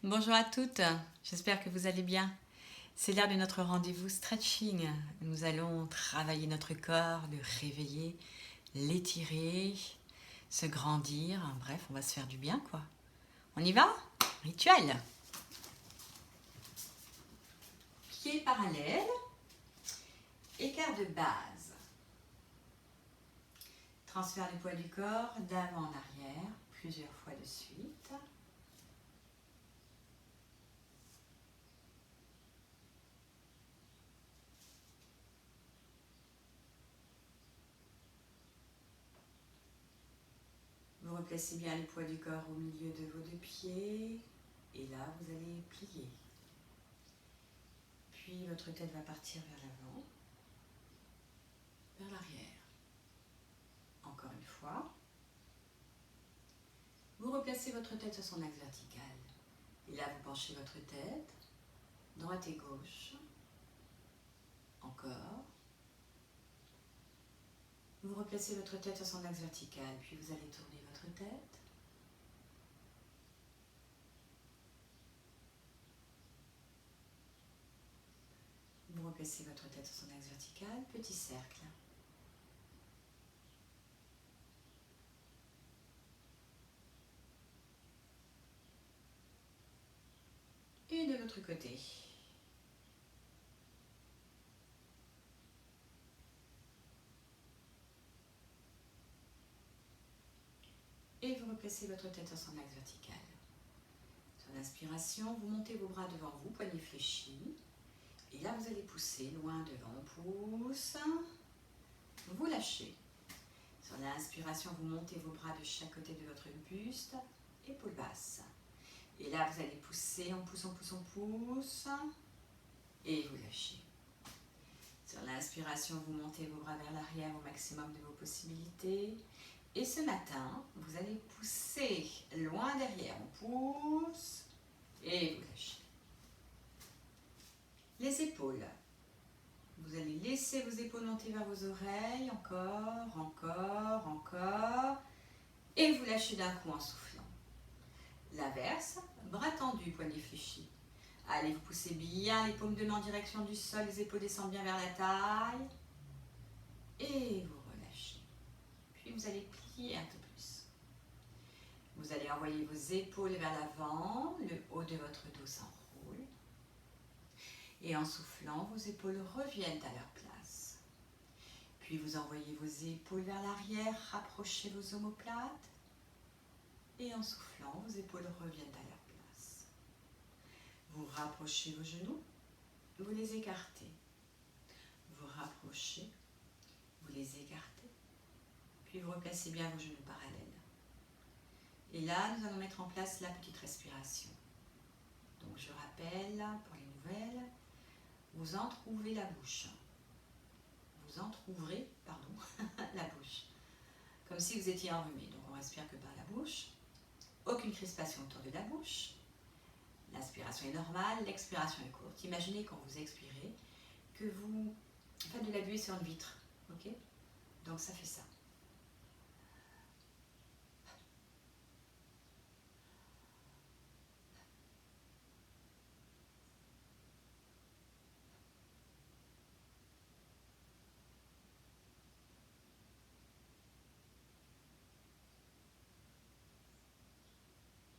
Bonjour à toutes, j'espère que vous allez bien. C'est l'heure de notre rendez-vous stretching. Nous allons travailler notre corps, le réveiller, l'étirer, se grandir. Bref, on va se faire du bien quoi. On y va? Rituel. Pieds parallèles, écart de base. Transfert du poids du corps d'avant en arrière, plusieurs fois de suite. Vous replacez bien le poids du corps au milieu de vos deux pieds. Et là, vous allez plier. Puis votre tête va partir vers l'avant, vers l'arrière. Encore une fois. Vous replacez votre tête sur son axe vertical. Et là, vous penchez votre tête, droite et gauche. Encore. Vous replacez votre tête sur son axe vertical, puis vous allez tourner votre tête. Vous replacez votre tête sur son axe vertical, petit cercle. Et de l'autre côté. Et vous replacez votre tête sur son axe vertical. Sur l'inspiration, vous montez vos bras devant vous, poignets fléchis. Et là, vous allez pousser loin devant. On pousse. Vous lâchez. Sur l'inspiration, vous montez vos bras de chaque côté de votre buste, épaules basses. Et là, vous allez pousser, on pousse, on pousse, on pousse. Et vous lâchez. Sur l'inspiration, vous montez vos bras vers l'arrière au maximum de vos possibilités. Et ce matin, vous allez pousser loin derrière. On pousse et vous lâchez. Les épaules. Vous allez laisser vos épaules monter vers vos oreilles. Encore, encore, encore. Et vous lâchez d'un coup en soufflant. L'inverse, bras tendus, poignets fléchis. Allez, vous poussez bien les paumes de main en direction du sol, les épaules descendent bien vers la taille. Et vous relâchez. Puis vous allez plier un peu plus. Vous allez envoyer vos épaules vers l'avant, le haut de votre dos s'enroule. Et en soufflant, vos épaules reviennent à leur place. Puis vous envoyez vos épaules vers l'arrière, rapprochez vos omoplates. Et en soufflant, vos épaules reviennent à leur place. Vous rapprochez vos genoux, vous les écartez. Vous rapprochez, vous les écartez. Puis vous replacez bien vos genoux parallèles. Et là, nous allons mettre en place la petite respiration. Donc je rappelle, pour les nouvelles, vous entrouvrez la bouche. Vous entrouvrez, pardon, la bouche. Comme si vous étiez enrhumé. Donc on respire que par la bouche. Aucune crispation autour de la bouche. L'inspiration est normale, l'expiration est courte. Imaginez quand vous expirez que vous faites de la buée sur une vitre. Ok? Donc ça fait ça.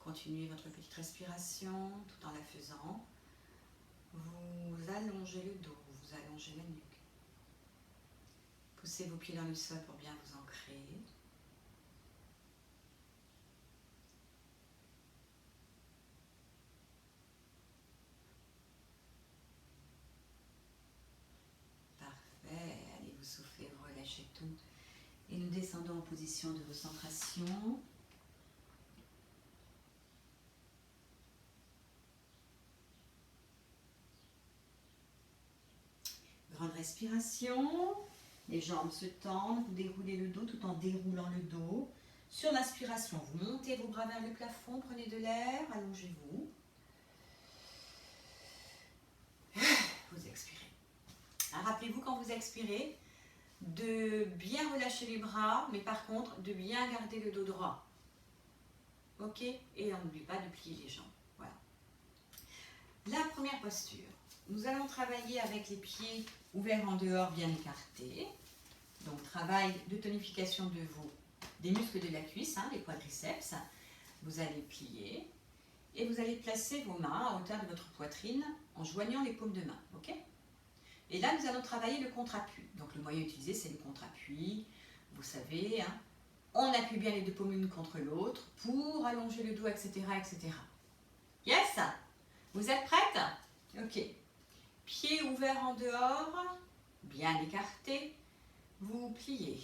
Continuez votre petite respiration tout en la faisant. Vous allongez le dos, vous allongez la nuque. Poussez vos pieds dans le sol pour bien vous ancrer. Parfait. Allez, vous soufflez, vous relâchez tout. Et nous descendons en position de recentration. Grande respiration. Les jambes se tendent, vous déroulez le dos tout en déroulant le dos. Sur l'inspiration, vous montez vos bras vers le plafond, prenez de l'air, allongez-vous. Vous expirez. Rappelez-vous quand vous expirez de bien relâcher les bras, mais par contre de bien garder le dos droit. Ok? Et on n'oublie pas de plier les jambes. Voilà. première posture. Nous allons travailler avec les pieds ouverts en dehors, bien écartés. Donc, travail de tonification des muscles de la cuisse, hein, les quadriceps. Vous allez plier et vous allez placer vos mains à hauteur de votre poitrine en joignant les paumes de main. Ok ? Et là, nous allons travailler le contre-appui. Donc, le moyen utilisé, c'est le contre-appui. Vous savez, hein, on appuie bien les deux paumes l'une contre l'autre pour allonger le dos, etc., etc. Yes? Vous êtes prêtes? Ok. Pieds ouverts en dehors, bien écartés. Vous pliez.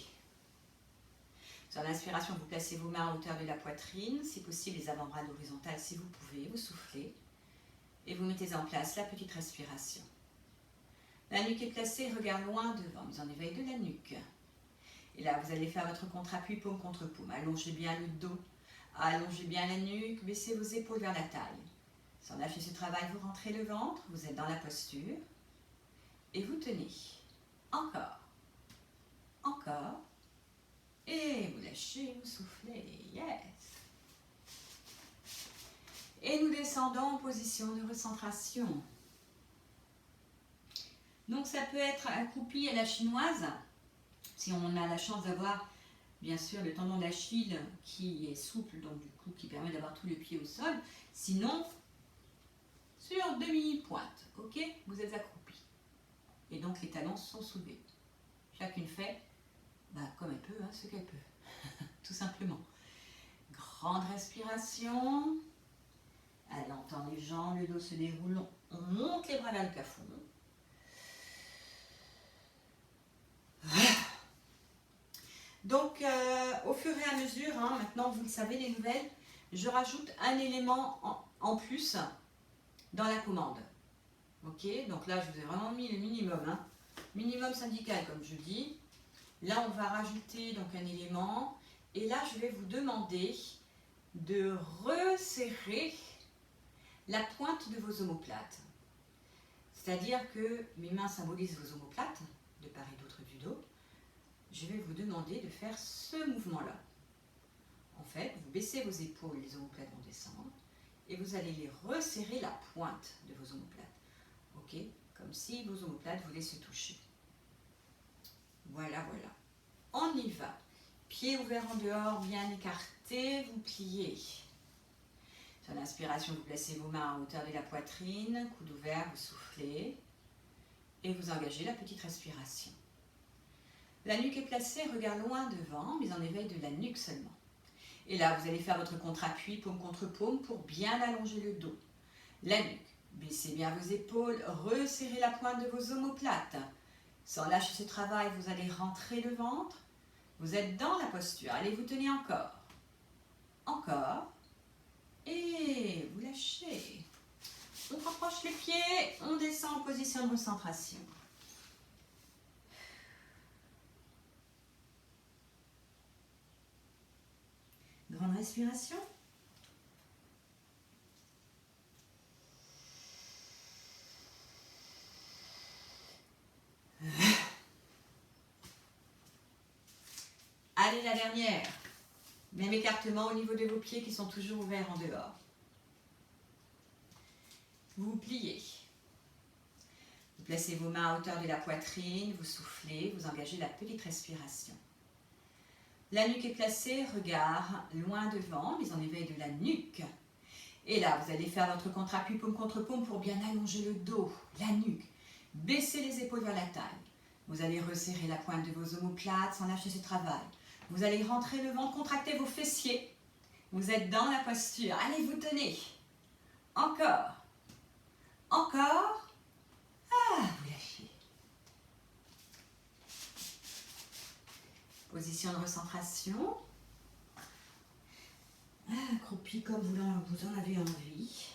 Sur l'inspiration, vous placez vos mains à hauteur de la poitrine. Si possible, les avant-bras à l'horizontale si vous pouvez. Vous soufflez. Et vous mettez en place la petite respiration. La nuque est placée, regard loin devant, mise en éveil de la nuque. Et là, vous allez faire votre contre-appui paume contre paume. Allongez bien le dos, allongez bien la nuque, baissez vos épaules vers la taille. Sans lâcher ce travail, vous rentrez le ventre, vous êtes dans la posture et vous tenez. Encore, encore, et vous lâchez, vous soufflez, yes. Et nous descendons en position de recentration. Donc ça peut être accroupi à la chinoise, si on a la chance d'avoir bien sûr le tendon d'Achille qui est souple, donc du coup qui permet d'avoir tous les pieds au sol. Sinon, sur demi-pointe, ok? Vous êtes accroupi. Et donc les talons sont soulevés. Chacune fait comme elle peut, hein, ce qu'elle peut, tout simplement. Grande respiration. Elle entend les jambes, le dos se déroule, on monte les bras vers le plafond. Donc, au fur et à mesure, hein, maintenant vous le savez, les nouvelles, je rajoute un élément en plus dans la commande. Ok, donc là, je vous ai vraiment mis le minimum, hein, minimum syndical, comme je dis. Là, on va rajouter donc un élément. Et là, je vais vous demander de resserrer la pointe de vos omoplates. C'est-à-dire que mes mains symbolisent vos omoplates, de part et d'autre du dos. Je vais vous demander de faire ce mouvement-là. En fait, vous baissez vos épaules, les omoplates vont descendre, et vous allez les resserrer la pointe de vos omoplates. Ok? Comme si vos omoplates voulaient se toucher. Voilà, voilà. On y va. Pieds ouverts en dehors, bien écartés, vous pliez. Sur l'inspiration, vous placez vos mains à hauteur de la poitrine, coude ouvert, vous soufflez, et vous engagez la petite respiration. La nuque est placée, regard loin devant, mais en éveil de la nuque seulement. Et là, vous allez faire votre contre-appui, paume contre paume, pour bien allonger le dos. La nuque, baissez bien vos épaules, resserrez la pointe de vos omoplates. Sans lâcher ce travail, vous allez rentrer le ventre. Vous êtes dans la posture. Allez, vous tenez encore. Encore. Et vous lâchez. On rapproche les pieds, on descend en position de recentration. Grande respiration. Allez, la dernière. Même écartement au niveau de vos pieds qui sont toujours ouverts en dehors. Vous pliez. Vous placez vos mains à hauteur de la poitrine, vous soufflez, vous engagez la petite respiration. La nuque est placée, regard loin devant, mais en éveil de la nuque. Et là, vous allez faire votre contre-appui paume contre paume pour bien allonger le dos, la nuque. Baissez les épaules vers la taille. Vous allez resserrer la pointe de vos omoplates sans lâcher ce travail. Vous allez rentrer le ventre, contracter vos fessiers. Vous êtes dans la posture. Allez, vous tenez. Encore. Encore. Ah, vous lâchez. Position de recentration. Accroupi comme vous en avez envie.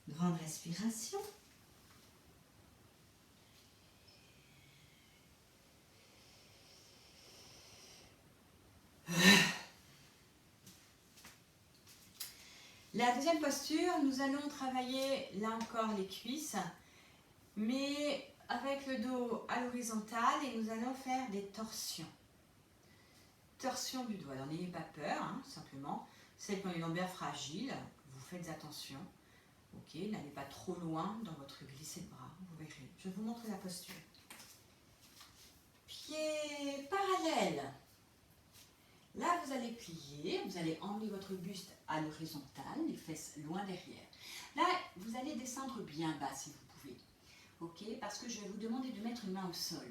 Grande respiration. La deuxième posture, nous allons travailler là encore les cuisses, mais avec le dos à l'horizontale et nous allons faire des torsions. Torsion du doigt. Alors n'ayez pas peur, hein, simplement. Celles qui ont les lombaires fragiles, vous faites attention. Ok, n'allez pas trop loin dans votre glissé de bras, vous verrez. Je vous montre la posture. Pieds parallèles. Là, vous allez plier, vous allez emmener votre buste à l'horizontale, les fesses loin derrière. Là, vous allez descendre bien bas si vous pouvez. Ok, parce que je vais vous demander de mettre une main au sol.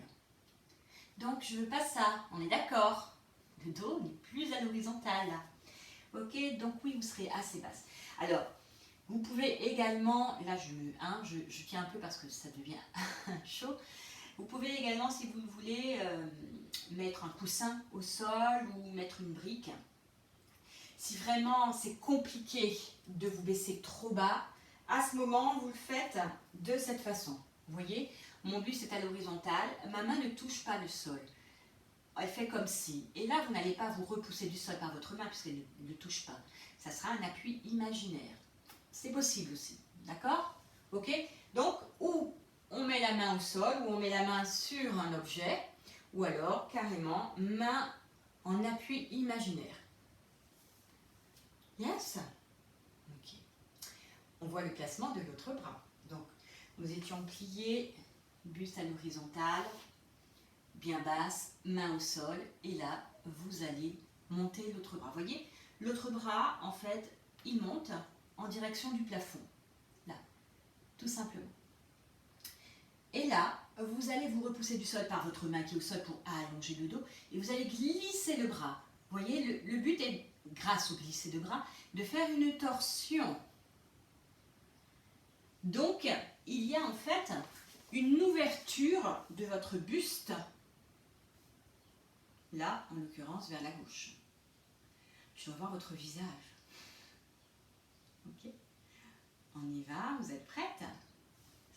Donc, je ne veux pas ça, on est d'accord? Le dos n'est plus à l'horizontale. Ok, donc oui, vous serez assez basse. Alors, vous pouvez également, là je tiens un peu parce que ça devient chaud, vous pouvez également, si vous voulez, mettre un coussin au sol ou mettre une brique. Si vraiment c'est compliqué de vous baisser trop bas, à ce moment, vous le faites de cette façon. Vous voyez, mon buste est à l'horizontale, ma main ne touche pas le sol. Elle fait comme si. Et là, vous n'allez pas vous repousser du sol par votre main puisqu'elle ne touche pas. Ça sera un appui imaginaire. C'est possible aussi. D'accord? Ok? Donc, ou on met la main au sol, ou on met la main sur un objet, ou alors carrément main en appui imaginaire. Yes? Ok. On voit le placement de l'autre bras. Donc, nous étions pliés, buste à l'horizontale, bien basse, main au sol, et là, vous allez monter l'autre bras. Vous voyez, l'autre bras, en fait, il monte en direction du plafond. Là, tout simplement. Et là, vous allez vous repousser du sol par votre main qui est au sol pour allonger le dos, et vous allez glisser le bras. Vous voyez, le but est, grâce au glisser de bras, de faire une torsion. Donc, il y a en fait une ouverture de votre buste, là, en l'occurrence, vers la gauche. Je dois voir votre visage. Ok? On y va, vous êtes prêtes?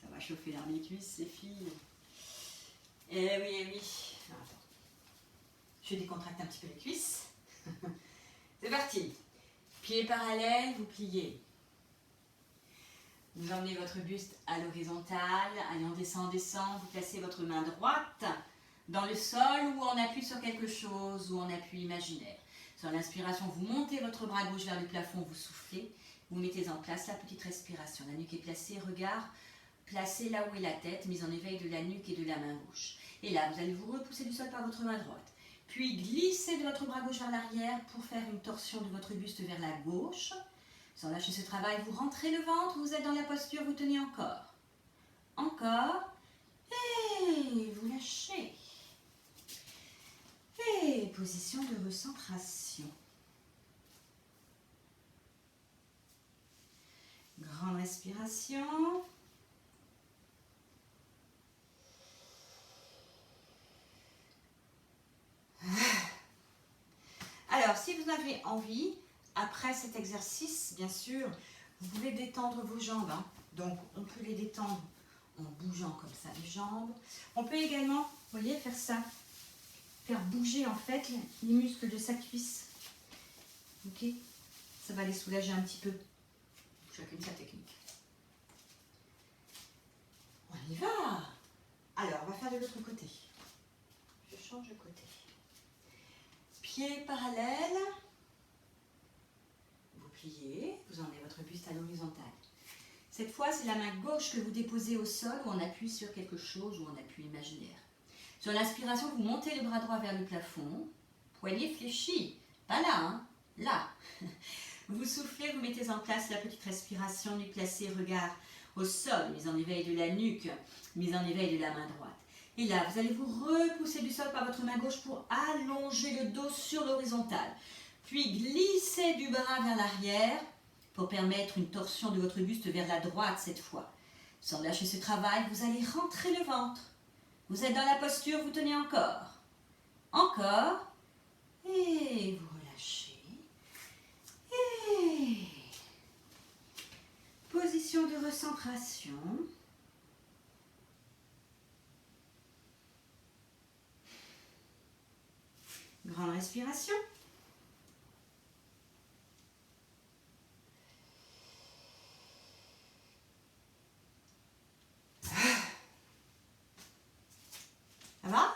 Ça va chauffer dans les cuisses, ces filles. Eh oui, eh oui. Attends. Je décontracte un petit peu les cuisses. C'est parti. Pieds parallèles, vous pliez. Vous emmenez votre buste à l'horizontale. Allez, on descend, vous placez votre main droite dans le sol ou en appui sur quelque chose ou en appui imaginaire. Sur l'inspiration, vous montez votre bras gauche vers le plafond, vous soufflez. Vous mettez en place la petite respiration. La nuque est placée, regard placé là où est la tête, mise en éveil de la nuque et de la main gauche. Et là, vous allez vous repousser du sol par votre main droite. Puis glissez de votre bras gauche vers l'arrière pour faire une torsion de votre buste vers la gauche. Sans lâcher ce travail, vous rentrez le ventre, vous êtes dans la posture, vous tenez encore. Encore. Et vous lâchez. Et position de recentration. Grande respiration. Alors, si vous avez envie, après cet exercice, bien sûr, vous pouvez détendre vos jambes. Hein. Donc, on peut les détendre en bougeant comme ça les jambes. On peut également, vous voyez, faire ça. Faire bouger en fait les muscles de sa cuisse. Ok? Ça va les soulager un petit peu. Chacune sa technique. On y va! Alors, on va faire de l'autre côté. Je change de côté. Pieds parallèles. Vous pliez, vous emmenez votre buste à l'horizontale. Cette fois, c'est la main gauche que vous déposez au sol ou on appuie sur quelque chose ou on appui imaginaire. Sur l'inspiration, vous montez le bras droit vers le plafond. Poignet fléchi. Pas là, hein? Là. Vous soufflez, vous mettez en place la petite respiration, nuque placée, regard au sol, mise en éveil de la nuque, mise en éveil de la main droite. Et là, vous allez vous repousser du sol par votre main gauche pour allonger le dos sur l'horizontale. Puis glissez du bras vers l'arrière pour permettre une torsion de votre buste vers la droite cette fois. Sans lâcher ce travail, vous allez rentrer le ventre. Vous êtes dans la posture, vous tenez encore. Encore. Et vous relâchez. Et position de recentration. Grande respiration. Ça va?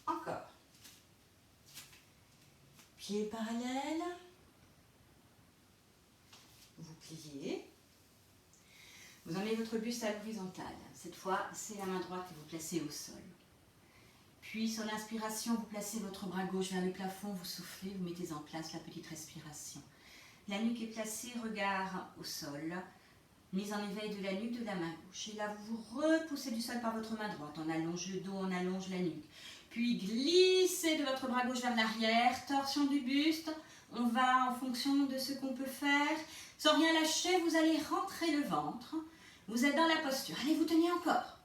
Encore. pieds parallèles. Vous pliez. Vous emmenez votre buste à l'horizontale. Cette fois, c'est la main droite que vous placez au sol. Puis, sur l'inspiration, vous placez votre bras gauche vers le plafond, vous soufflez, vous mettez en place la petite respiration. La nuque est placée, regard au sol. Mise en éveil de la nuque de la main gauche. Et là, vous vous repoussez du sol par votre main droite. On allonge le dos, on allonge la nuque. Puis, glissez de votre bras gauche vers l'arrière. Torsion du buste. On va en fonction de ce qu'on peut faire. Sans rien lâcher, vous allez rentrer le ventre. Vous êtes dans la posture. Allez, vous tenez encore.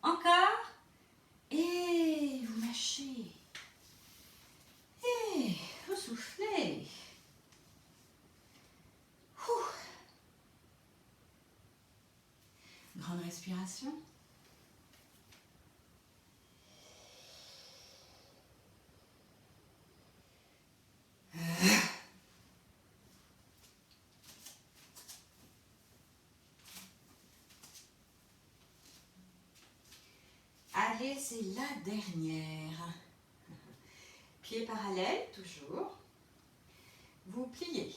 Encore. Et vous lâchez. Et vous soufflez. Ouh. Grande respiration. Allez, c'est la dernière. Pieds parallèles, toujours. Vous pliez.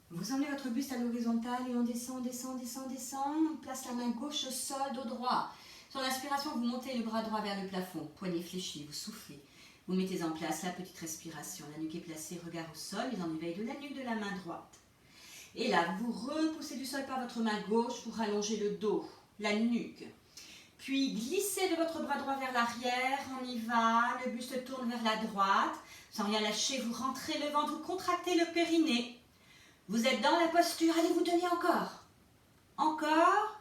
Vous emmenez votre buste à l'horizontale et on descend, descend, descend, descend. On place la main gauche au sol, dos droit. Sur l'inspiration, vous montez le bras droit vers le plafond. Poignet fléchi, vous soufflez. Vous mettez en place la petite respiration. La nuque est placée, regard au sol, mise en éveil de la nuque de la main droite. Et là, vous vous repoussez du sol par votre main gauche pour allonger le dos, la nuque. Puis glissez de votre bras droit vers l'arrière, on y va, le buste tourne vers la droite. Sans rien lâcher, vous rentrez le ventre, vous contractez le périnée. Vous êtes dans la posture, allez, vous tenez encore. Encore.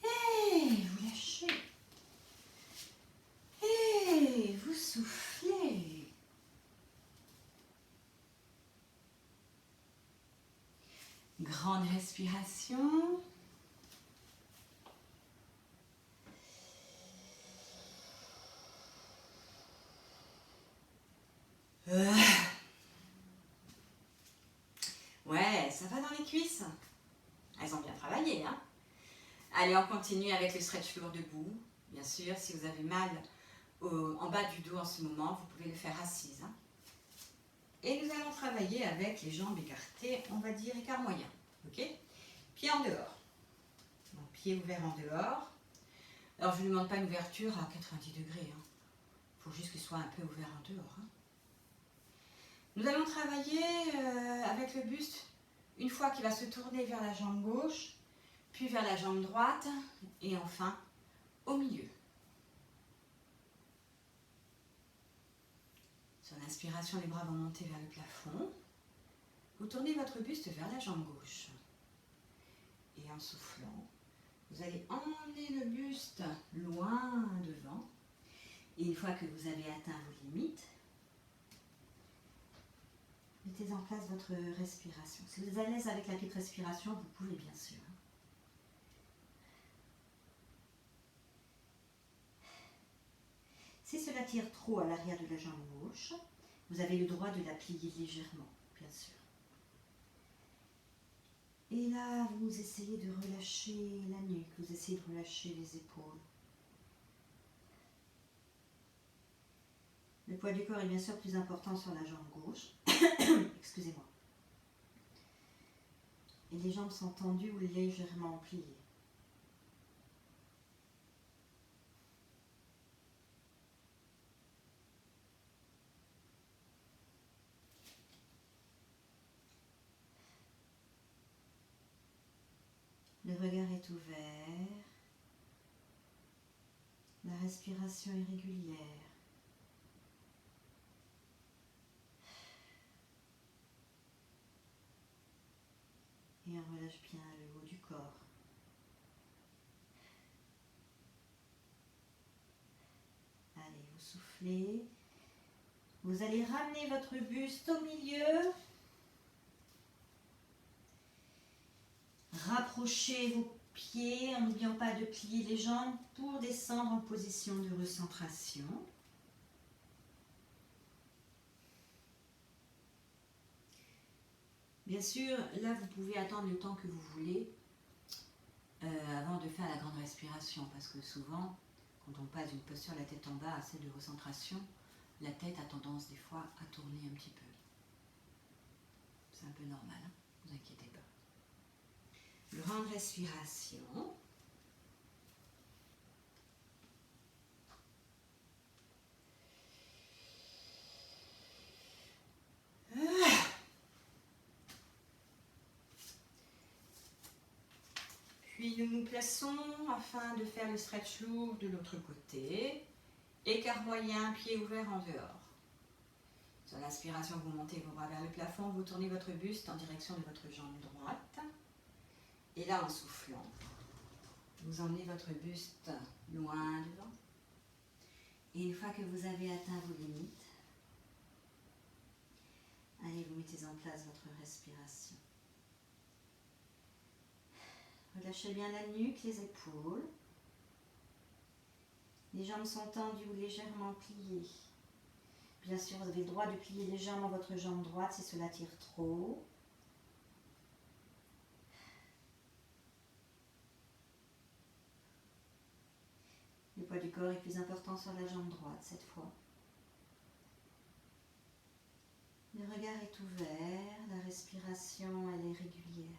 Et vous lâchez. Et vous soufflez. Grande respiration. Ouais, ça va dans les cuisses. Elles ont bien travaillé, hein? Allez, on continue avec le stretch lourd debout. Bien sûr, si vous avez mal en bas du dos en ce moment, vous pouvez le faire assise. Hein? Et nous allons travailler avec les jambes écartées, on va dire écart moyen. Ok? Pied en dehors. Donc, pied ouvert en dehors. Alors, je ne vous demande pas une ouverture à 90 degrés. Il faut juste qu'il soit un peu ouvert en dehors. Hein? Nous allons travailler avec le buste une fois qu'il va se tourner vers la jambe gauche, puis vers la jambe droite et enfin au milieu. Sur l'inspiration, les bras vont monter vers le plafond. Vous tournez votre buste vers la jambe gauche. Et en soufflant, vous allez emmener le buste loin devant. Et une fois que vous avez atteint vos limites, mettez en place votre respiration. Si vous êtes à l'aise avec la petite respiration, vous pouvez bien sûr. Si cela tire trop à l'arrière de la jambe gauche, vous avez le droit de la plier légèrement, bien sûr. Et là, vous essayez de relâcher la nuque, vous essayez de relâcher les épaules. Le poids du corps est bien sûr plus important sur la jambe gauche. Excusez-moi. Et les jambes sont tendues ou légèrement pliées. Le regard est ouvert. La respiration est régulière. Et on relâche bien le haut du corps. Allez, vous soufflez. Vous allez ramener votre buste au milieu. Rapprochez vos pieds en n'oubliant pas de plier les jambes pour descendre en position de recentration. Bien sûr, là vous pouvez attendre le temps que vous voulez avant de faire la grande respiration parce que souvent, quand on passe d'une posture la tête en bas à celle de recentration, la tête a tendance des fois à tourner un petit peu. C'est un peu normal, hein, ne vous inquiétez pas. Grande respiration. Puis nous nous plaçons afin de faire le stretch lourd de l'autre côté. Écart moyen, pied ouvert en dehors. Sur l'inspiration, vous montez vos bras vers le plafond, vous tournez votre buste en direction de votre jambe droite. Et là, en soufflant, vous emmenez votre buste loin devant. Et une fois que vous avez atteint vos limites, allez, vous mettez en place votre respiration. Relâchez bien la nuque, les épaules. Les jambes sont tendues ou légèrement pliées. Bien sûr, vous avez le droit de plier légèrement votre jambe droite si cela tire trop. Le poids du corps est plus important sur la jambe droite cette fois. Le regard est ouvert, la respiration elle est régulière.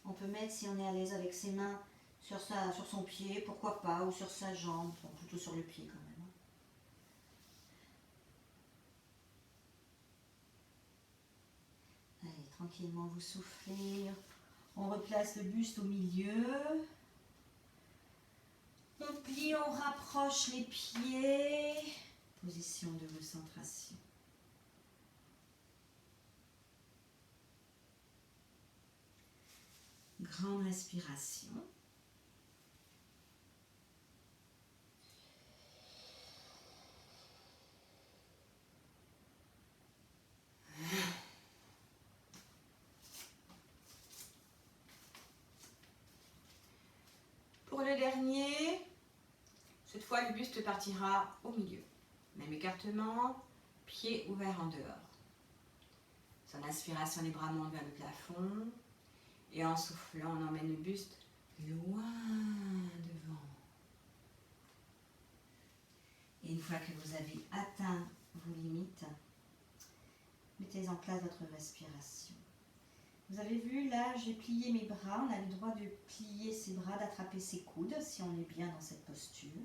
On peut mettre, si on est à l'aise avec ses mains, sur son pied, pourquoi pas, ou sur sa jambe, enfin, plutôt sur le pied quand même. Allez, tranquillement vous soufflez. On replace le buste au milieu. On plie, on rapproche les pieds. Position de recentration. Grande respiration. Pour le dernier, cette fois le buste partira au milieu. Même écartement, pied ouvert en dehors. Sur l'inspiration, les bras montent vers le plafond. Et en soufflant, on emmène le buste loin devant. Et une fois que vous avez atteint vos limites, mettez en place votre respiration. Vous avez vu, là, j'ai plié mes bras. On a le droit de plier ses bras, d'attraper ses coudes, si on est bien dans cette posture.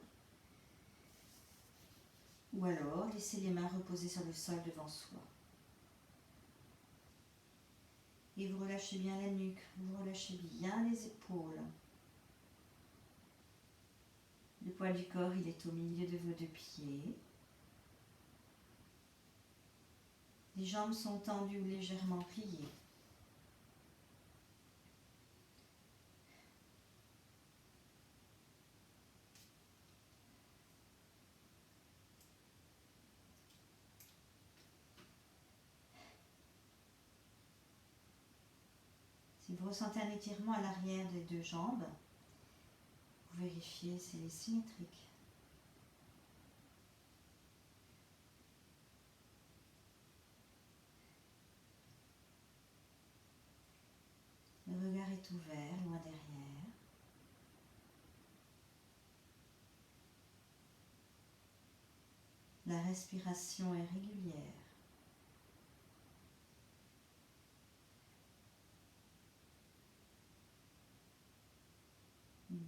Ou alors, laissez les mains reposer sur le sol devant soi. Et vous relâchez bien la nuque, vous relâchez bien les épaules. Le poids du corps, il est au milieu de vos deux pieds. Les jambes sont tendues ou légèrement pliées. Si vous ressentez un étirement à l'arrière des deux jambes, vous vérifiez si elle est symétrique. Le regard est ouvert, loin derrière. La respiration est régulière.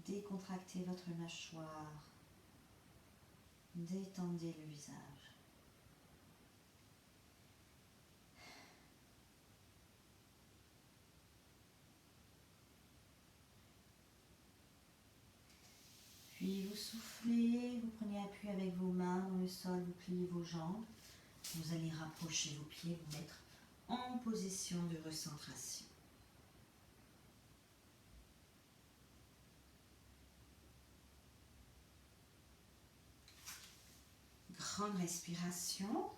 Décontractez votre mâchoire. Détendez le visage. Puis vous soufflez, vous prenez appui avec vos mains dans le sol, vous pliez vos jambes. Vous allez rapprocher vos pieds, vous mettre en position de recentration. Grande respiration.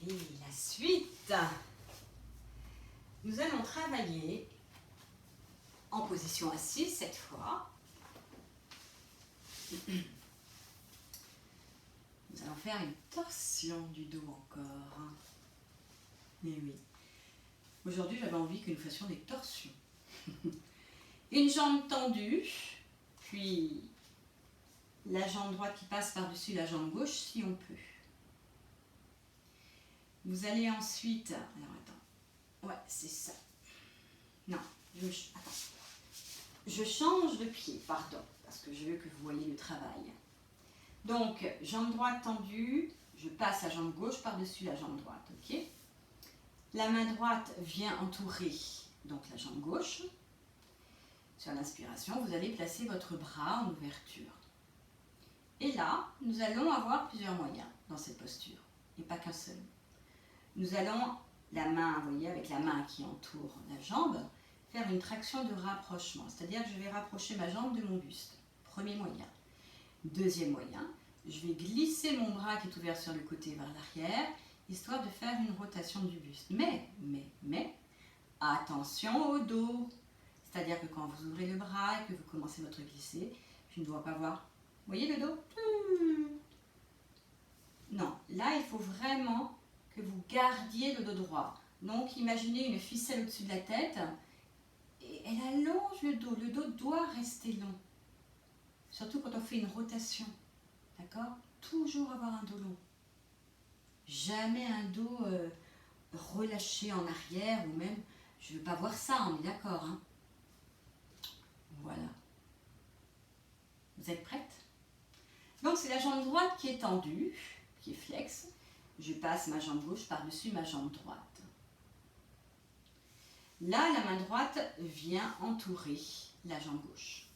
Allez, la suite. Nous allons travailler en position assise cette fois. Nous allons faire une torsion du dos encore. Mais oui. Aujourd'hui, j'avais envie que nous fassions des torsions. Une jambe tendue, puis la jambe droite qui passe par-dessus la jambe gauche si on peut. Vous allez ensuite... Alors attends. Ouais, c'est ça. Non, attends. Je change de pied, pardon, parce que je veux que vous voyez le travail. Donc, jambe droite tendue, je passe la jambe gauche par-dessus la jambe droite, ok? La main droite vient entourer donc la jambe gauche. Sur l'inspiration, vous allez placer votre bras en ouverture. Et là, nous allons avoir plusieurs moyens dans cette posture, et pas qu'un seul. Nous allons, la main, vous voyez, avec la main qui entoure la jambe, faire une traction de rapprochement, c'est-à-dire que je vais rapprocher ma jambe de mon buste. Premier moyen. Deuxième moyen, je vais glisser mon bras qui est ouvert sur le côté vers l'arrière, histoire de faire une rotation du buste. Mais, attention au dos. C'est-à-dire que quand vous ouvrez le bras et que vous commencez votre glissé, je ne dois pas voir. Vous voyez le dos? Non, là il faut vraiment que vous gardiez le dos droit. Donc imaginez une ficelle au-dessus de la tête et elle allonge le dos. Le dos doit rester long. Surtout quand on fait une rotation. D'accord? Toujours avoir un dos long. Jamais un dos relâché en arrière ou même, je ne veux pas voir ça, on est d'accord, hein? Voilà. Vous êtes prête? Donc c'est la jambe droite qui est tendue, qui est flex. Je passe ma jambe gauche par-dessus ma jambe droite. Là, la main droite vient entourer la jambe gauche.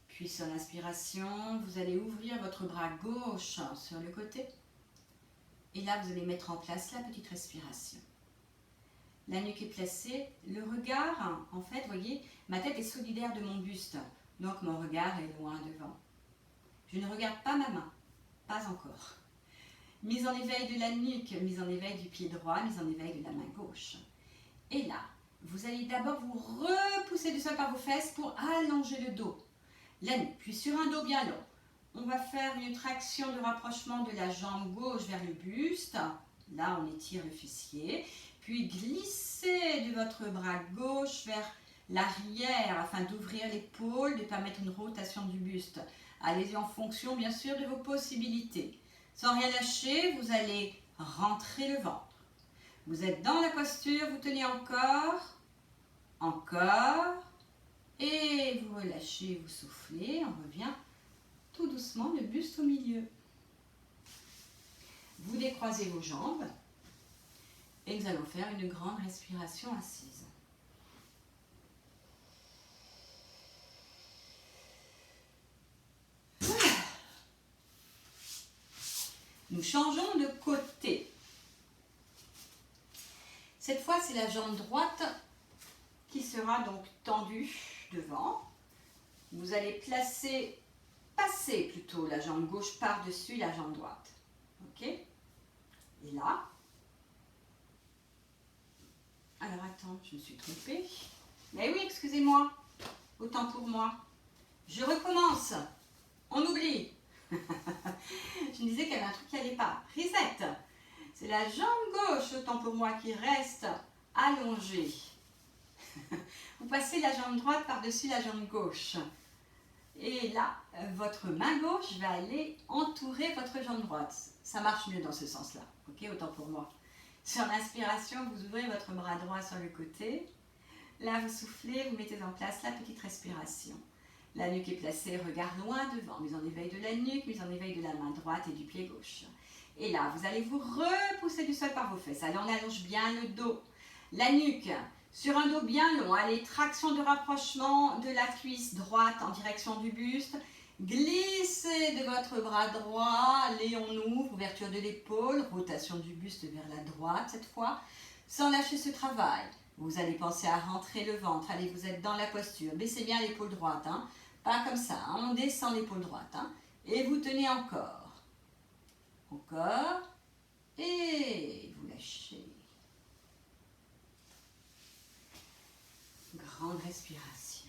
Puis sur l'inspiration, vous allez ouvrir votre bras gauche sur le côté. Et là, vous allez mettre en place la petite respiration. La nuque est placée. Le regard, en fait, vous voyez, ma tête est solidaire de mon buste. Donc mon regard est loin devant. Je ne regarde pas ma main. Pas encore. Mise en éveil de la nuque, mise en éveil du pied droit, mise en éveil de la main gauche. Et là, vous allez d'abord vous repousser du sol par vos fesses pour allonger le dos. La nuque, puis sur un dos bien long. On va faire une traction de rapprochement de la jambe gauche vers le buste. Là, on étire le fessier. Puis glissez de votre bras gauche vers l'arrière afin d'ouvrir l'épaule, de permettre une rotation du buste. Allez-y en fonction, bien sûr, de vos possibilités. Sans rien lâcher, vous allez rentrer le ventre. Vous êtes dans la posture, vous tenez encore, et vous relâchez, vous soufflez, on revient tout doucement, le buste au milieu. Vous décroisez vos jambes et nous allons faire une grande respiration assise. Nous changeons de côté. Cette fois, c'est la jambe droite qui sera donc tendue devant. Vous allez passer plutôt la jambe gauche par-dessus la jambe droite. Ok? Et là. Alors attends, je me suis trompée. Mais oui, excusez-moi. Autant pour moi. Je recommence. On oublie. Je me disais qu'il y avait un truc qui n'allait pas. Reset. C'est la jambe gauche, autant pour moi, qui reste allongée. Vous passez la jambe droite par-dessus la jambe gauche. Et là, votre main gauche va aller entourer votre jambe droite. Ça marche mieux dans ce sens-là. Ok, autant pour moi. Sur l'inspiration, vous ouvrez votre bras droit sur le côté. Là, vous soufflez, vous mettez en place la petite respiration. La nuque est placée, regard loin devant, mise en éveil de la nuque, mise en éveil de la main droite et du pied gauche. Et là, vous allez vous repousser du sol par vos fesses. Allez, on allonge bien le dos. La nuque, sur un dos bien long. Allez, traction de rapprochement de la cuisse droite en direction du buste. Glissez de votre bras droit. Allez, on ouvre, ouverture de l'épaule, rotation du buste vers la droite cette fois. Sans lâcher ce travail. Vous allez penser à rentrer le ventre. Allez, vous êtes dans la posture. Baissez bien l'épaule droite. Hein. Pas comme ça. Hein. On descend l'épaule droite. Hein. Et vous tenez encore. Encore. Et vous lâchez. Grande respiration.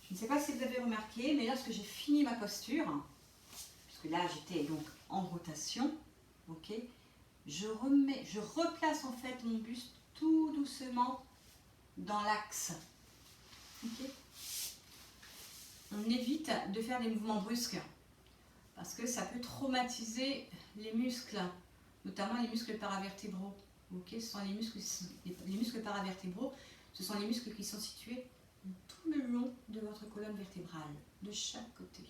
Je ne sais pas si vous avez remarqué, mais lorsque j'ai fini ma posture, puisque là j'étais donc en rotation, ok, je replace en fait mon buste tout doucement dans l'axe. Okay. On évite de faire des mouvements brusques parce que ça peut traumatiser les muscles, notamment les muscles paravertébraux. Okay. Ce sont les muscles paravertébraux, ce sont les muscles qui sont situés tout le long de votre colonne vertébrale, de chaque côté.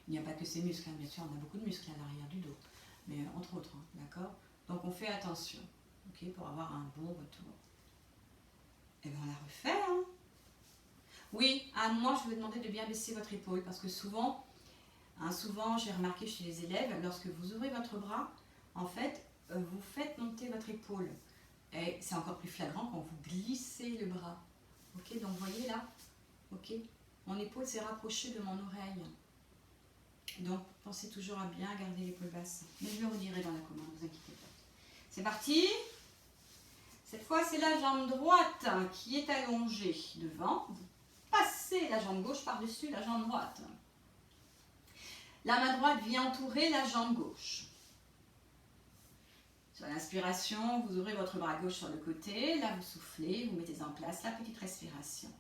Il n'y a pas que ces muscles, hein. Bien sûr, on a beaucoup de muscles à l'arrière du dos, mais entre autres, hein, d'accord. Donc on fait attention, okay, pour avoir un bon retour. Et bien on la refait, hein. Oui, à un moment je vais vous demander de bien baisser votre épaule, parce que souvent j'ai remarqué chez les élèves, lorsque vous ouvrez votre bras, en fait, vous faites monter votre épaule. Et c'est encore plus flagrant quand vous glissez le bras. Ok, donc vous voyez là, ok, mon épaule s'est rapprochée de mon oreille. Donc pensez toujours à bien garder l'épaule basse. Mais je le redirai dans la commande, ne vous inquiétez pas. C'est parti. Cette fois, c'est la jambe droite qui est allongée devant. Vous passez la jambe gauche par-dessus la jambe droite. La main droite vient entourer la jambe gauche. Sur l'inspiration, vous ouvrez votre bras gauche sur le côté. Là, vous soufflez, vous mettez en place la petite respiration.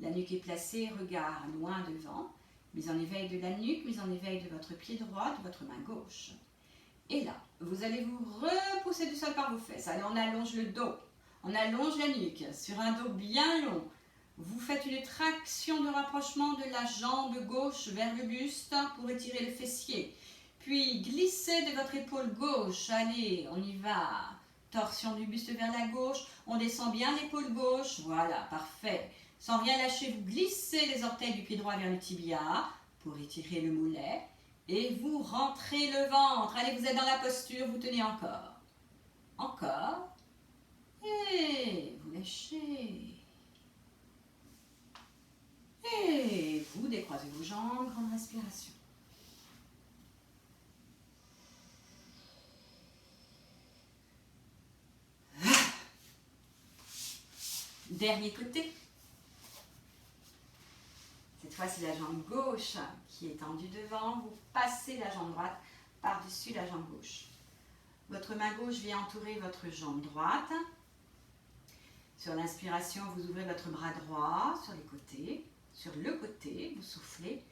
La nuque est placée, regard loin devant. Mise en éveil de la nuque, mise en éveil de votre pied droit, de votre main gauche. Et là, vous allez vous repousser du sol par vos fesses. Allez, on allonge le dos, on allonge la nuque sur un dos bien long. Vous faites une traction de rapprochement de la jambe gauche vers le buste pour étirer le fessier. Puis glissez de votre épaule gauche. Allez, on y va. Torsion du buste vers la gauche. On descend bien l'épaule gauche. Voilà, parfait. Sans rien lâcher, vous glissez les orteils du pied droit vers le tibia pour étirer le mollet. Et vous rentrez le ventre. Allez, vous êtes dans la posture, vous tenez encore. Encore. Et vous lâchez. Et vous décroisez vos jambes, grande respiration. Dernier côté. Cette fois, c'est la jambe gauche qui est tendue devant. Vous passez la jambe droite par-dessus la jambe gauche. Votre main gauche vient entourer votre jambe droite. Sur l'inspiration, vous ouvrez votre bras droit sur les côtés. Sur le côté, vous soufflez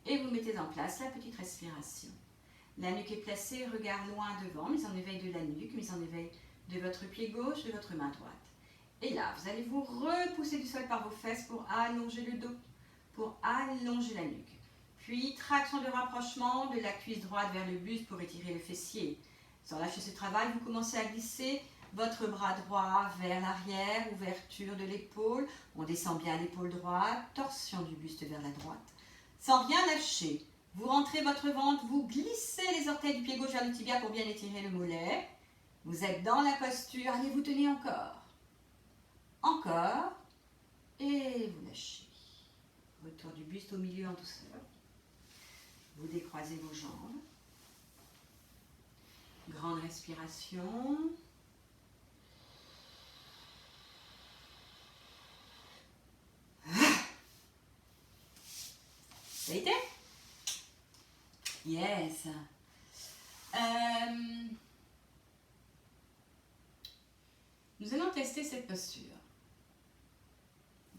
et vous mettez en place la petite respiration. La nuque est placée, regard loin devant, mise en éveil de la nuque, mise en éveil de votre pied gauche, de votre main droite. Et là, vous allez vous repousser du sol par vos fesses pour allonger le dos, pour allonger la nuque. Puis, traction de rapprochement de la cuisse droite vers le buste pour étirer le fessier. Sans lâcher ce travail, vous commencez à glisser votre bras droit vers l'arrière, ouverture de l'épaule. On descend bien l'épaule droite, torsion du buste vers la droite. Sans rien lâcher, vous rentrez votre ventre, vous glissez les orteils du pied gauche vers le tibia pour bien étirer le mollet. Vous êtes dans la posture, allez, vous tenez encore. Encore. Et vous lâchez. Retour du buste au milieu en douceur. Vous décroisez vos jambes. Grande respiration. Ça a été? Yes. Nous allons tester cette posture.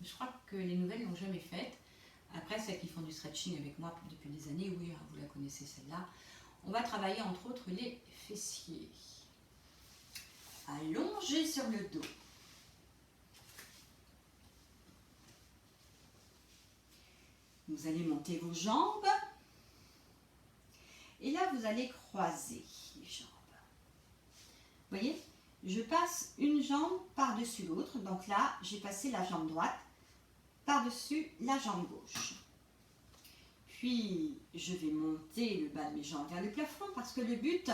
Je crois que les nouvelles n'ont jamais faite. Après, celles qui font du stretching avec moi depuis des années, oui, vous la connaissez celle-là. On va travailler entre autres les fessiers. Allongez sur le dos. Vous allez monter vos jambes. Et là, vous allez croiser les jambes. Vous voyez, je passe une jambe par-dessus l'autre. Donc là, j'ai passé la jambe droite par-dessus la jambe gauche. Puis, je vais monter le bas de mes jambes vers le plafond parce que le but,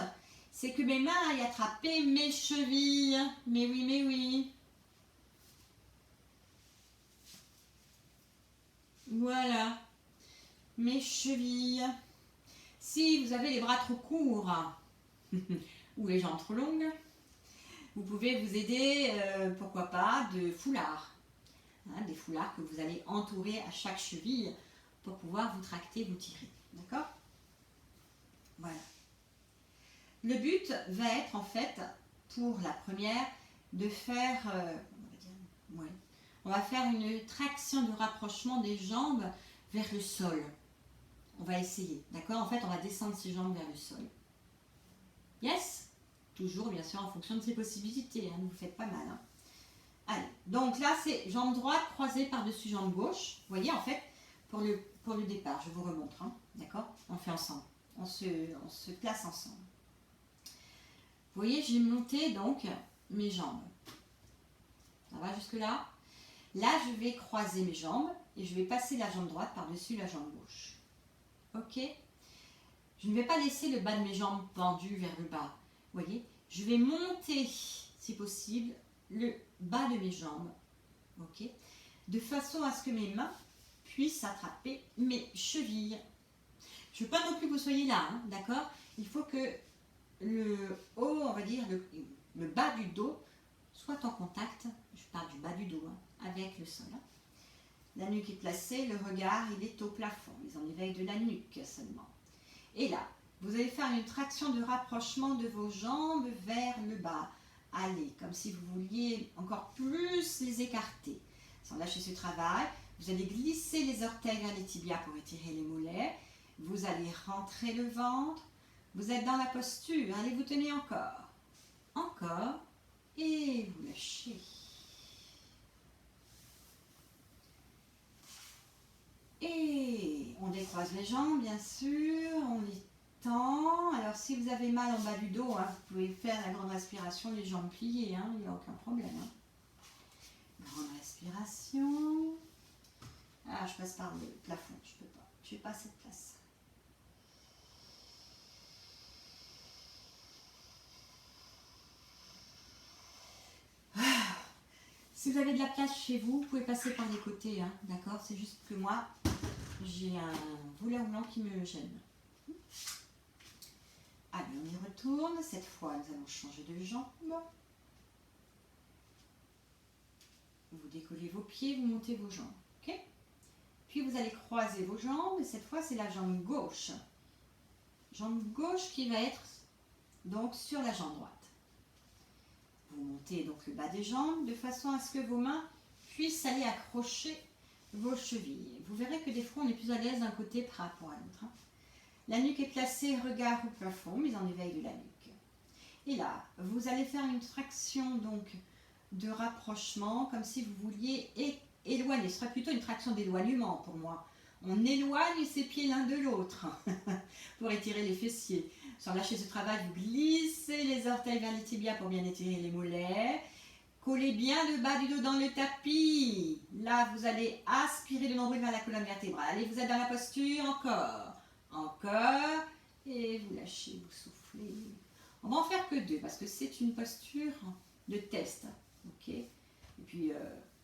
c'est que mes mains aillent attraper mes chevilles. Mais oui, mais oui. Voilà. Mes chevilles. Si vous avez les bras trop courts ou les jambes trop longues, vous pouvez vous aider, pourquoi pas, de foulards. Hein, des foulards que vous allez entourer à chaque cheville pour pouvoir vous tracter, vous tirer. D'accord? Voilà. Le but va être en fait, pour la première, de faire, on va faire une traction de rapprochement des jambes vers le sol. On va essayer, d'accord? En fait, on va descendre ses jambes vers le sol. Yes? Toujours, bien sûr, en fonction de ses possibilités, hein, ne vous faites pas mal. Hein. Allez, donc là, c'est jambe droite croisée par-dessus jambe gauche. Vous voyez, en fait, pour le départ, je vous remontre, hein, d'accord? On fait ensemble, on se place ensemble. Vous voyez, j'ai monté donc mes jambes. Ça va jusque-là? Là, je vais croiser mes jambes et je vais passer la jambe droite par-dessus la jambe gauche. Ok? Je ne vais pas laisser le bas de mes jambes pendu vers le bas. Vous voyez? Je vais monter, si possible, le bas de mes jambes. Ok? De façon à ce que mes mains puissent attraper mes chevilles. Je ne veux pas non plus que vous soyez là, hein, d'accord? Il faut que le haut, on va dire, le bas du dos soit en contact, je parle du bas du dos, hein, avec le sol. Hein. La nuque est placée, le regard il est au plafond, mise en éveil de la nuque seulement. Et là, vous allez faire une traction de rapprochement de vos jambes vers le bas. Allez, comme si vous vouliez encore plus les écarter. Sans lâcher ce travail, vous allez glisser les orteils vers les tibias pour étirer les mollets. Vous allez rentrer le ventre. Vous êtes dans la posture. Allez, vous tenez encore. Encore. Et vous lâchez. Et on décroise les jambes, bien sûr. On les tend. Alors, si vous avez mal en bas du dos, hein, vous pouvez faire la grande respiration, les jambes pliées. Hein, il n'y a aucun problème. Hein. Grande respiration. Ah, je passe par le plafond. Je peux pas. Je n'ai pas cette place. Si vous avez de la place chez vous, vous pouvez passer par les côtés, hein, d'accord? C'est juste que moi, j'ai un volet roulant qui me gêne. Allez, on y retourne. Cette fois, nous allons changer de jambe. Vous décollez vos pieds, vous montez vos jambes, ok? Puis vous allez croiser vos jambes, et cette fois, c'est la jambe gauche. Jambe gauche qui va être donc sur la jambe droite. Vous montez donc le bas des jambes de façon à ce que vos mains puissent aller accrocher vos chevilles. Vous verrez que des fois on est plus à l'aise d'un côté par rapport à l'autre. Hein. La nuque est placée, regard au plafond, mise en éveil de la nuque. Et là, vous allez faire une traction donc de rapprochement, comme si vous vouliez éloigner. Ce serait plutôt une traction d'éloignement pour moi. On éloigne ses pieds l'un de l'autre pour étirer les fessiers. Sans lâcher ce travail, vous glissez les orteils vers les tibias pour bien étirer les mollets. Collez bien le bas du dos dans le tapis. Là, vous allez aspirer le nombril vers la colonne vertébrale. Allez, vous êtes dans la posture. Encore. Encore. Et vous lâchez, vous soufflez. On va en faire que 2 parce que c'est une posture de test. Ok. Et puis,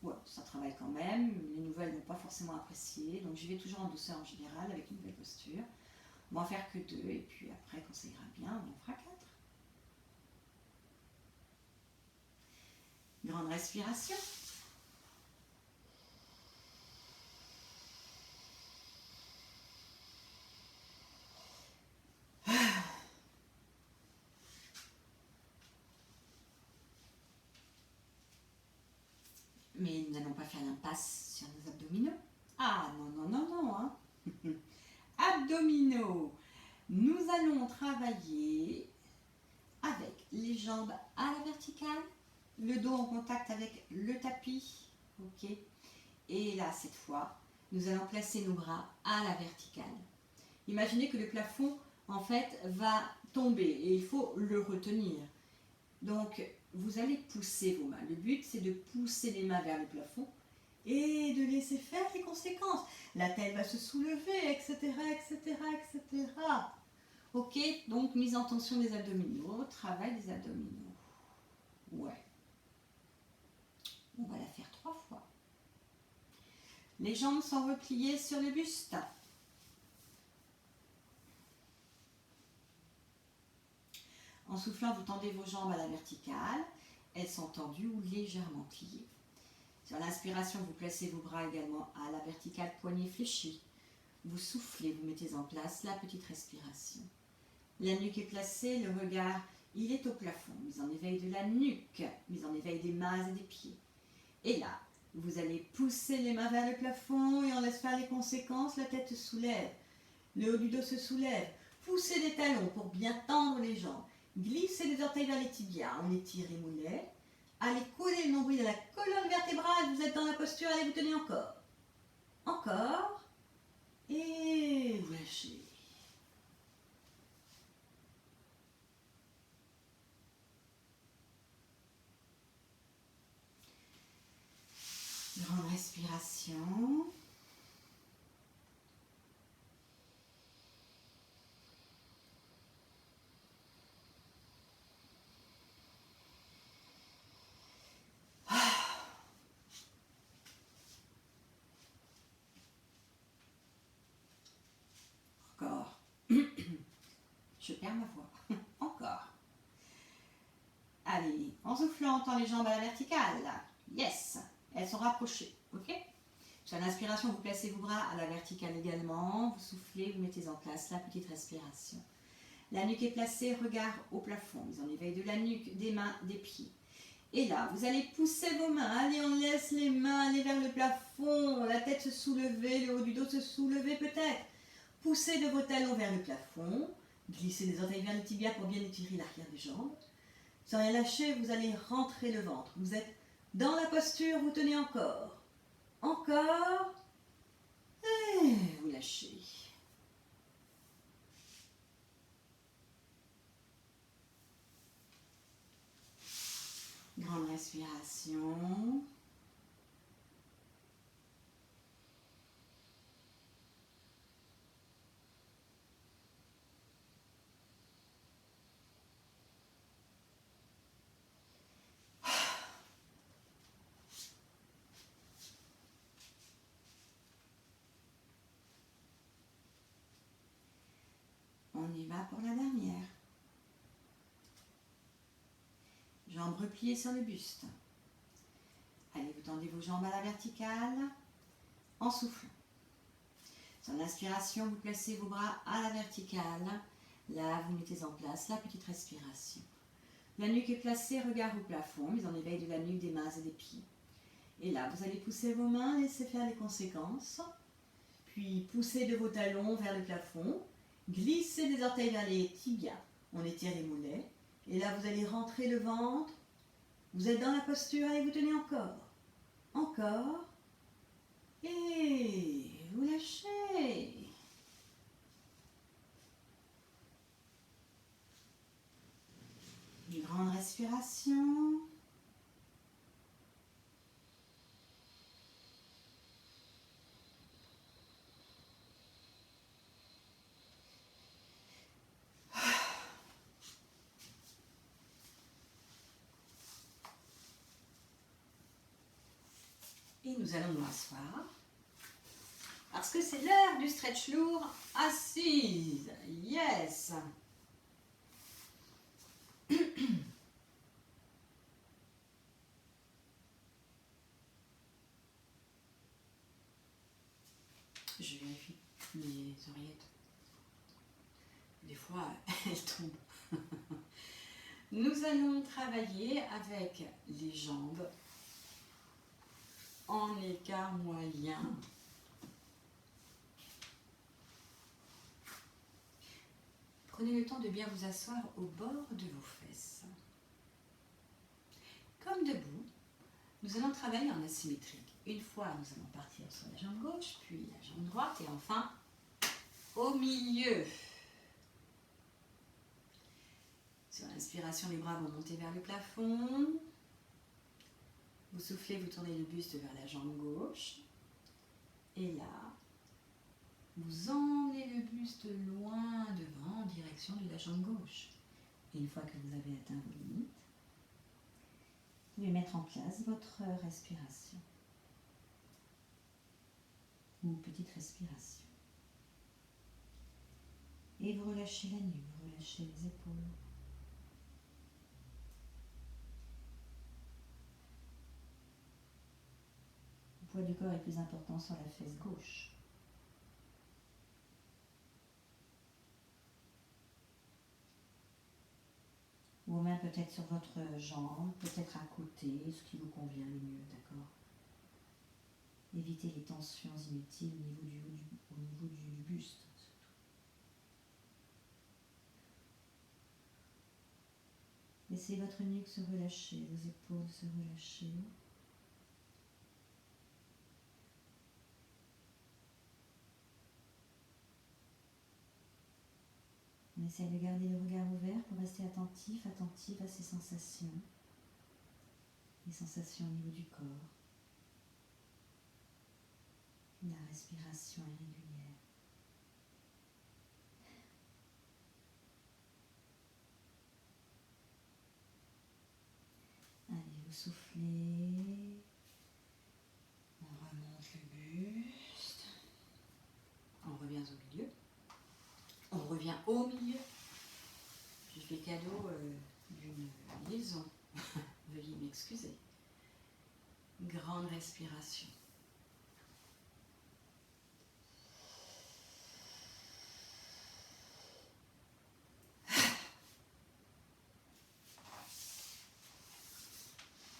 ouais, ça travaille quand même. Les nouvelles ne vont pas forcément apprécier. Donc, je vais toujours en douceur en général avec une nouvelle posture. On va en faire que 2 et puis après, quand ça ira bien, on en fera 4. Grande respiration. Mais nous n'allons pas faire l'impasse sur nos abdominaux. Ah non, non, non, non. Hein. Abdominaux. Nous allons travailler avec les jambes à la verticale, le dos en contact avec le tapis. Ok. Et là, cette fois, nous allons placer nos bras à la verticale. Imaginez que le plafond, en fait, va tomber et il faut le retenir. Donc, vous allez pousser vos mains. Le but, c'est de pousser les mains vers le plafond et de laisser faire les conséquences. La tête va se soulever, etc., etc., etc. Ok, donc mise en tension des abdominaux, travail des abdominaux. Ouais. On va la faire 3 fois. Les jambes sont repliées sur le buste. En soufflant, vous tendez vos jambes à la verticale. Elles sont tendues ou légèrement pliées. Sur l'inspiration, vous placez vos bras également à la verticale, poignets fléchis. Vous soufflez, vous mettez en place la petite respiration. La nuque est placée, le regard, il est au plafond. Mise en éveil de la nuque, mise en éveil des mains et des pieds. Et là, vous allez pousser les mains vers le plafond et on laisse faire les conséquences. La tête se soulève, le haut du dos se soulève. Poussez les talons pour bien tendre les jambes. Glissez les orteils vers les tibias, on étire les mollets. Allez coller le nombril à la colonne vertébrale, vous êtes dans la posture, allez vous tenez encore. Encore. Et vous lâchez. Grande respiration. Encore. Je perds ma voix. Encore. Allez, en soufflant, on tend les jambes à la verticale. Yes. Elles sont rapprochées. Ok? Sur l'inspiration, vous placez vos bras à la verticale également. Vous soufflez, vous mettez en place la petite respiration. La nuque est placée, regard au plafond. Mise en éveil de la nuque, des mains, des pieds. Et là, vous allez pousser vos mains. Allez, on laisse les mains aller vers le plafond. La tête se soulever, le haut du dos se soulever peut-être. Poussez de vos talons vers le plafond. Glissez les orteils vers les tibias pour bien étirer l'arrière des jambes. Sans rien lâcher, vous allez rentrer le ventre. Vous êtes dans la posture, vous tenez encore. Encore. Et vous lâchez. Grande respiration. On y va pour la dernière. Jambes repliées sur le buste. Allez, vous tendez vos jambes à la verticale en soufflant. Sur l'inspiration, vous placez vos bras à la verticale. Là, vous mettez en place la petite respiration. La nuque est placée, regard au plafond, mise en éveil de la nuque, des mains et des pieds. Et là, vous allez pousser vos mains, laisser faire les conséquences. Puis, poussez de vos talons vers le plafond. Glissez des orteils vers les tibias. On étire les mollets. Et là, vous allez rentrer le ventre. Vous êtes dans la posture, allez, vous tenez encore. Encore. Et vous lâchez. Une grande respiration. Et nous allons nous asseoir. Parce que c'est l'heure du stretch lourd assise. Yes. Je vérifie mes oreillettes. Des fois, elles tombent. Nous allons travailler avec les jambes en écart moyen. Prenez le temps de bien vous asseoir au bord de vos fesses. Comme debout, nous allons travailler en asymétrique. Une fois, nous allons partir sur la jambe gauche, puis la jambe droite et enfin au milieu. Sur l'inspiration, les bras vont monter vers le plafond. Vous soufflez, vous tournez le buste vers la jambe gauche. Et là, vous emmenez le buste loin devant en direction de la jambe gauche. Et une fois que vous avez atteint vos limites, vous pouvez mettre en place votre respiration. Une petite respiration. Et vous relâchez la nuque, vous relâchez les épaules. poids du corps est plus important sur la fesse gauche. Vos mains peut-être sur votre jambe, peut-être à côté, ce qui vous convient le mieux, d'accord? Évitez les tensions inutiles au niveau du buste. Laissez votre nuque se relâcher, vos épaules se relâcher. On essaie de garder le regard ouvert pour rester attentif, attentive à ces sensations. Les sensations au niveau du corps. La respiration est régulière. Allez, vous soufflez. On remonte le buste. On revient au milieu. On revient au milieu. Je fais cadeau d'une liaison. Veuillez m'excuser. Grande respiration.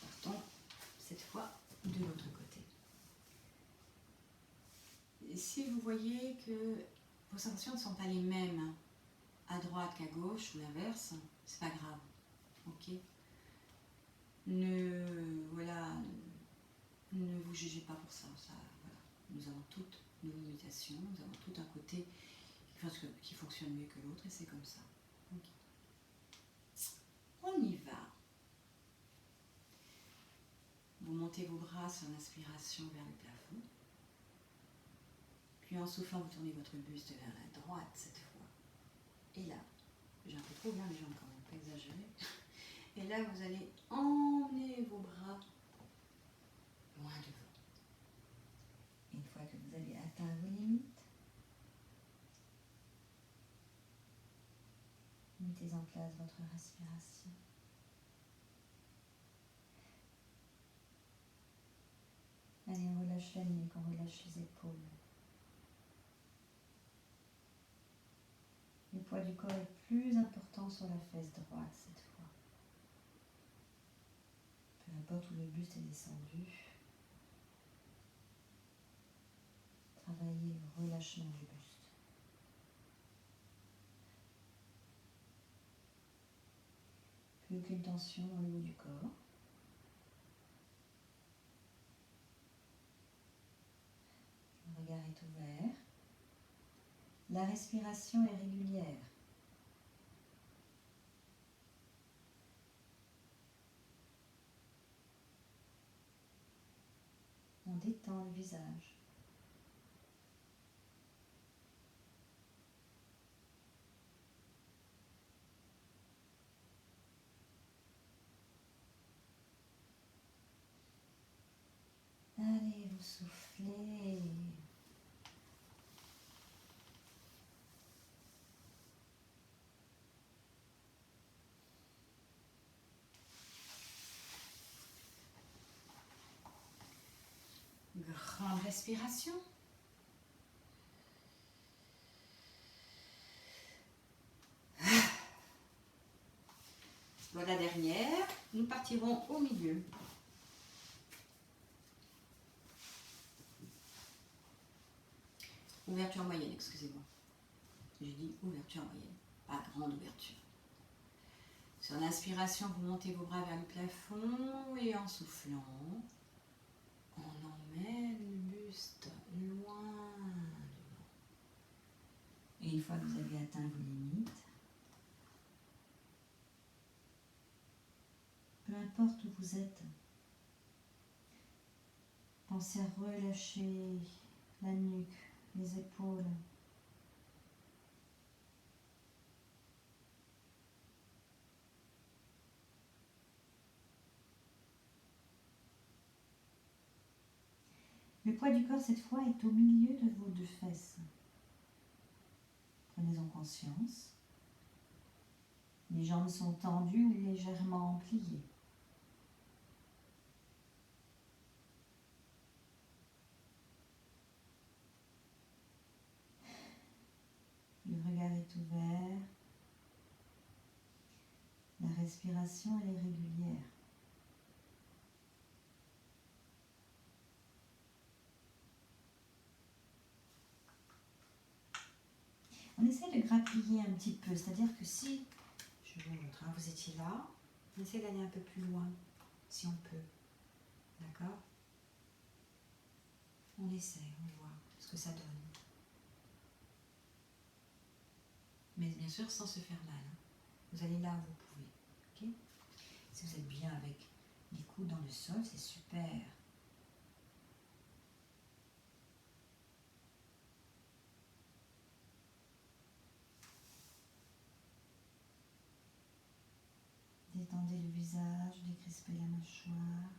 Partons cette fois de l'autre côté. Et si vous voyez que vos sensations ne sont pas les mêmes à droite qu'à gauche ou l'inverse, c'est pas grave. Ok? Ne vous jugez pas pour ça. Voilà. Nous avons toutes nos limitations, nous avons tout un côté qui fonctionne mieux que l'autre et c'est comme ça. Okay. On y va. Vous montez vos bras sur l'inspiration vers le plafond. Puis en soufflant, vous tournez votre buste vers la droite cette fois. Et là, j'ai un peu trop bien les jambes quand même, pas exagéré. Et là, vous allez emmener vos bras loin devant. Une fois que vous avez atteint vos limites, mettez en place votre respiration. Allez, on relâche la nuque, on relâche les épaules. Le poids du corps est plus important sur la fesse droite cette fois. Peu importe où le buste est descendu. Travaillez le relâchement du buste. Plus aucune tension dans le haut du corps. Le regard est ouvert. La respiration est régulière. On détend le visage. Allez, vous soufflez. Grande respiration. Voilà la dernière. Nous partirons au milieu. Ouverture moyenne, excusez-moi. J'ai dit ouverture moyenne, pas grande ouverture. Sur l'inspiration, vous montez vos bras vers le plafond et en soufflant, on emmène le buste loin devant. Et une fois que vous avez atteint vos limites, peu importe où vous êtes, pensez à relâcher la nuque, les épaules. Le poids du corps cette fois est au milieu de vos deux fesses. Prenez-en conscience. Les jambes sont tendues ou légèrement pliées. respiration, elle est régulière. On essaie de grappiller un petit peu, c'est-à-dire que si, je vous montre, hein, vous étiez là, on essaie d'aller un peu plus loin, si on peut. D'accord? On essaie, on voit ce que ça donne. Mais bien sûr, sans se faire mal. Hein. Vous allez là où vous pouvez. Okay? Si vous êtes bien avec les coudes dans le sol, c'est super. Détendez le visage, décrispez la mâchoire.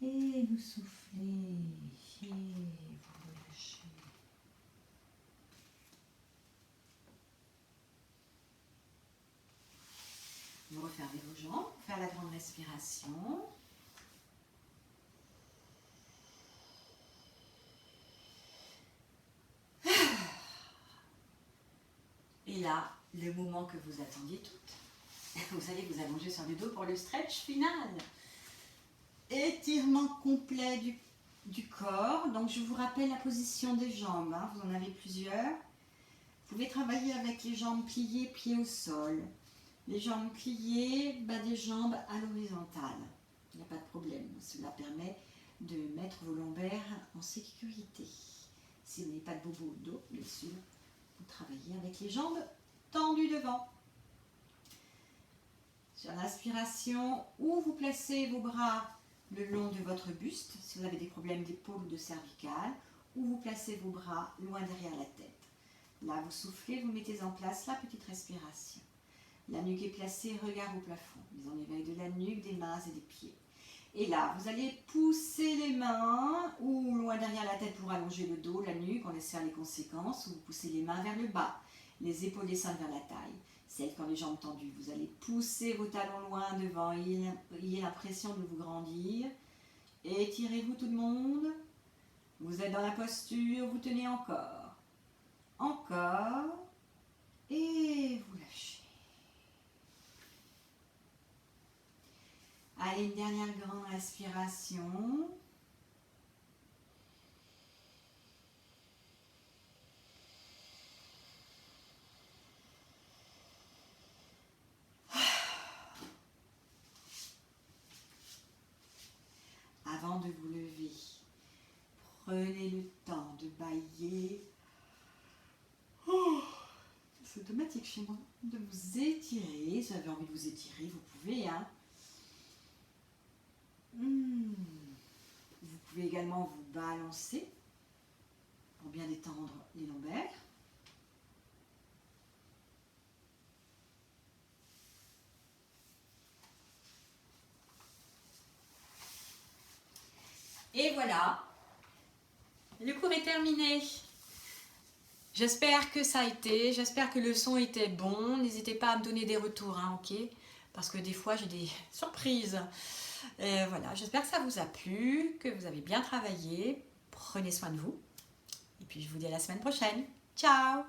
Et vous soufflez, et vous relâchez. Vous refermez vos jambes, faire la grande respiration. Et là, le moment que vous attendiez toutes. Vous allez vous allonger sur le dos pour le stretch final. Étirement complet du corps. Donc je vous rappelle la position des jambes. Hein. Vous en avez plusieurs. Vous pouvez travailler avec les jambes pliées, pieds au sol. Les jambes pliées, bas des jambes à l'horizontale. Il n'y a pas de problème. Cela permet de mettre vos lombaires en sécurité. Si vous n'avez pas de bobo au dos, bien sûr, vous travaillez avec les jambes tendues devant. Sur l'inspiration, où vous placez vos bras le long de votre buste, si vous avez des problèmes d'épaule ou de cervicale, ou vous placez vos bras loin derrière la tête. Là, vous soufflez, vous mettez en place la petite respiration. La nuque est placée, regard au plafond. Mise en éveil de la nuque, des mains et des pieds. Et là, vous allez pousser les mains ou loin derrière la tête pour allonger le dos, la nuque, on laisse faire les conséquences. Ou vous poussez les mains vers le bas, les épaules descendent vers la taille. C'est quand les jambes tendues. Vous allez pousser vos talons loin devant, ayez l'impression de vous grandir. Étirez-vous tout le monde. Vous êtes dans la posture, vous tenez encore. Encore. Et vous lâchez. Allez, une dernière grande respiration. Avant de vous lever, prenez le temps de bâiller. C'est automatique chez moi. De vous étirer. Si vous avez envie de vous étirer, vous pouvez. Hein. Vous pouvez également vous balancer pour bien détendre les lombaires. Et voilà, le cours est terminé. J'espère que ça a été, j'espère que le son était bon. N'hésitez pas à me donner des retours, hein, ok? Parce que des fois j'ai des surprises. Et voilà, j'espère que ça vous a plu, que vous avez bien travaillé. Prenez soin de vous. Et puis je vous dis à la semaine prochaine. Ciao!